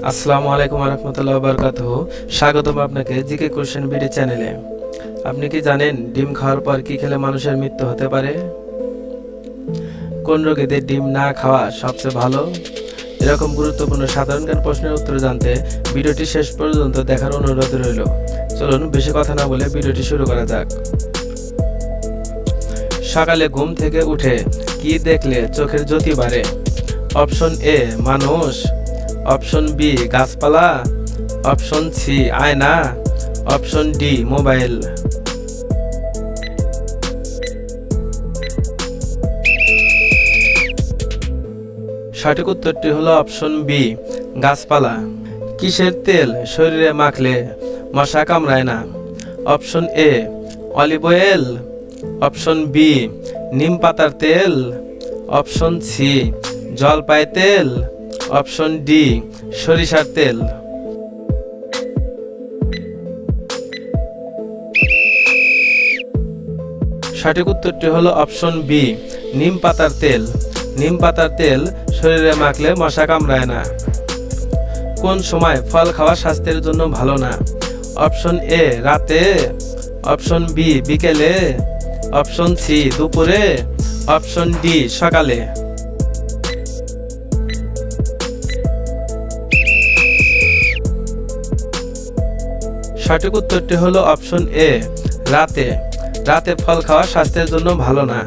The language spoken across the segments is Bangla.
আসসালামু আলাইকুম ওয়া রাহমাতুল্লাহি ওয়া বারাকাতুহু। স্বাগতম আপনাকে জিকে কোশ্চেন বিডি চ্যানেলে। আপনি কি জানেন ডিম খাওয়ার পর কি খেলে মানুষের মৃত্যু হতে পারে? কোন রোগীদের ডিম না খাওয়া সবচেয়ে ভালো? এরকম গুরুত্বপূর্ণ সাধারণ জ্ঞান প্রশ্নের উত্তর জানতে ভিডিওটি শেষ পর্যন্ত দেখার অনুরোধ রইল। চলুন বেশি কথা না বলে ভিডিওটি শুরু করা যাক। সকালে ঘুম থেকে উঠে কি দেখলে চোখের জ্যোতি বাড়ে? অপশন এ মানুষ, অপশন বি গাছপালা, অপশন সি আয়না, অপশন ডি মোবাইল। সঠিক উত্তরটি হলো অপশন বি গাছপালা। কিসের তেল শরীরে মাখলে মশা কামড়ায় না? Option A olive oil, option B নিম পাতার তেল, অপশন সি জলপাই তেল, অপশন ডি সরিষার তেল। সঠিক উত্তরটি হলো অপশন বি নিম পাতার তেল। নিম পাতার তেল শরীরে মাখলে মশা কামড়ায় না। কোন সময় ফল খাওয়া স্বাস্থ্যের জন্য ভালো না? অপশন এ রাতে, অপশন বি বিকেলে, অপশন সি দুপুরে, অপশন ডি সকালে। সঠিক উত্তরটি হলো অপশন এ রাতে। রাতে ফল খাওয়া স্বাস্থ্যের জন্য ভালো না।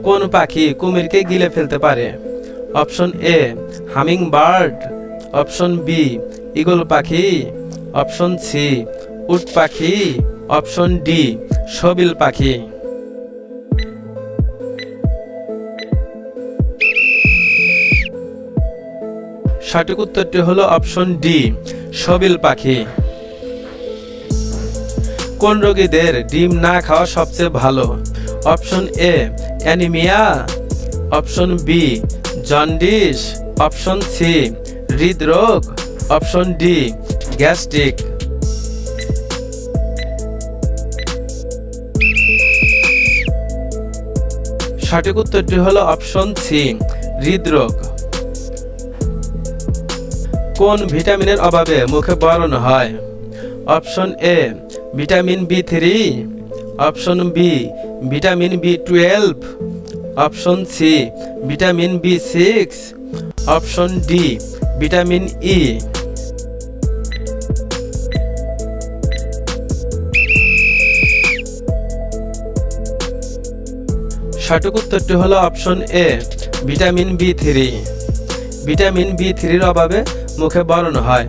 কোন পাখি কুমিরকে গিলে ফেলতে পারে? Option A hummingbird, option B ঈগল পাখি, অপশন সি উট পাখি, অপশন ডি সবিল পাখি। সঠিক উত্তরটি হলো অপশন ডি সবিল পাখি। কোন রোগীদের ডিম না খাওয়া সবচেয়ে ভালো? Option A anaemia, option B jaundice, option C হৃদরোগ, অপশন ডি গ্যাস্ট্রিক। সঠিক উত্তরটি হলো অপশন সি হৃদরোগ। কোন ভিটামিনের অভাবে মুখে ব্রণ হয়? Option A vitamin বি3, option B vitamin বি12, option C vitamin বি6, option D vitamin E. সঠিক উত্তরটি হলো অপশন এ ভিটামিন বি3। ভিটামিন বি3-র অভাবে মুখে ব্রণ হয়।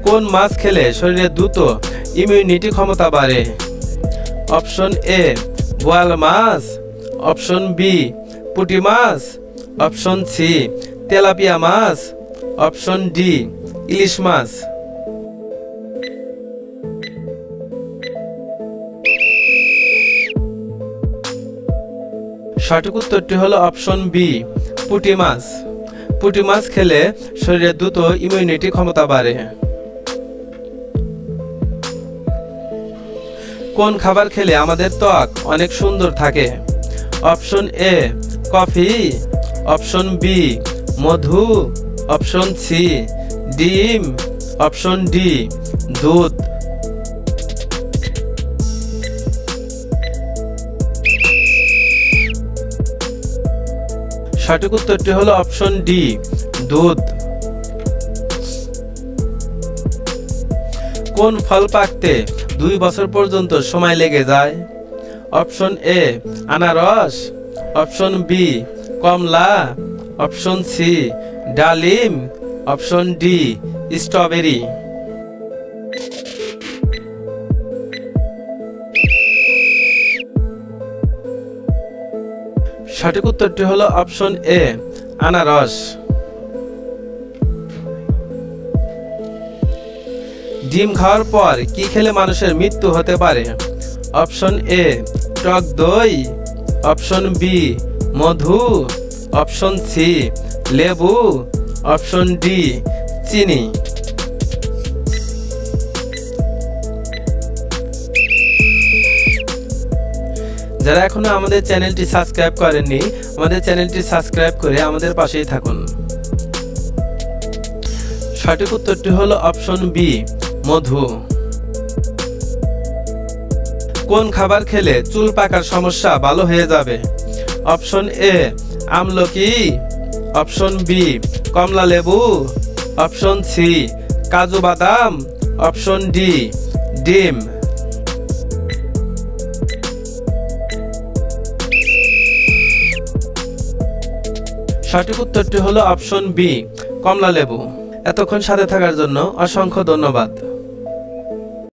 কোন মাছ খেলে শরীরে দ্রুত ইমিউনিটি ক্ষমতা বাড়ে? অপশন এ বোয়াল মাছ, অপশন বি পুঁটি মাছ, অপশন সি তেলাপিয়া মাছ, অপশন ডি ইলিশ মাছ। সঠিক উত্তরটি হলো অপশন বি পুঁটি মাছ। পুঁটি মাছ খেলে শরীরে দ্রুত ইমিউনিটি ক্ষমতা বাড়ে। কোন খাবার খেলে আমাদের ত্বক অনেক সুন্দর থাকে? Option A coffee, option B মধু, অপশন সি ডিম, অপশন ডি দুধ। সঠিক উত্তরটি হলো অপশন ডি দুধ। কোন ফল পাকতে 2 বছর পর্যন্ত সময় লেগে যায়? অপশন এ আনারস, অপশন বি কমলা, অপশন সি ডালিম, অপশন ডি স্ট্রবেরি। সঠিক উত্তরটি হলো অপশন এ আনারস। ডিম খাওয়ার পর কি খেলে মানুষের মৃত্যু হতে পারে? অপশন এ টক দই, অপশন বি মধু, অপশন সি লেবু, অপশন ডি চিনি। যারা এখনো আমাদের চ্যানেলটি সাবস্ক্রাইব করেননি, আমাদের চ্যানেলটি সাবস্ক্রাইব করে আমাদের পাশেই থাকুন। সঠিক উত্তরটি হলো অপশন বি, মধু। কোন খাবার খেলে চুল পাকার সমস্যা ভালো হয়ে যাবে? অপশন এ আমলকি, অপশন বি কমলা লেবু, অপশন সি কাজু বাদাম, অপশন ডি ডিম। সঠিক উত্তরটি হলো অপশন বি, কমলা লেবু। এতক্ষণ সাথে থাকার জন্য অসংখ্য ধন্যবাদ।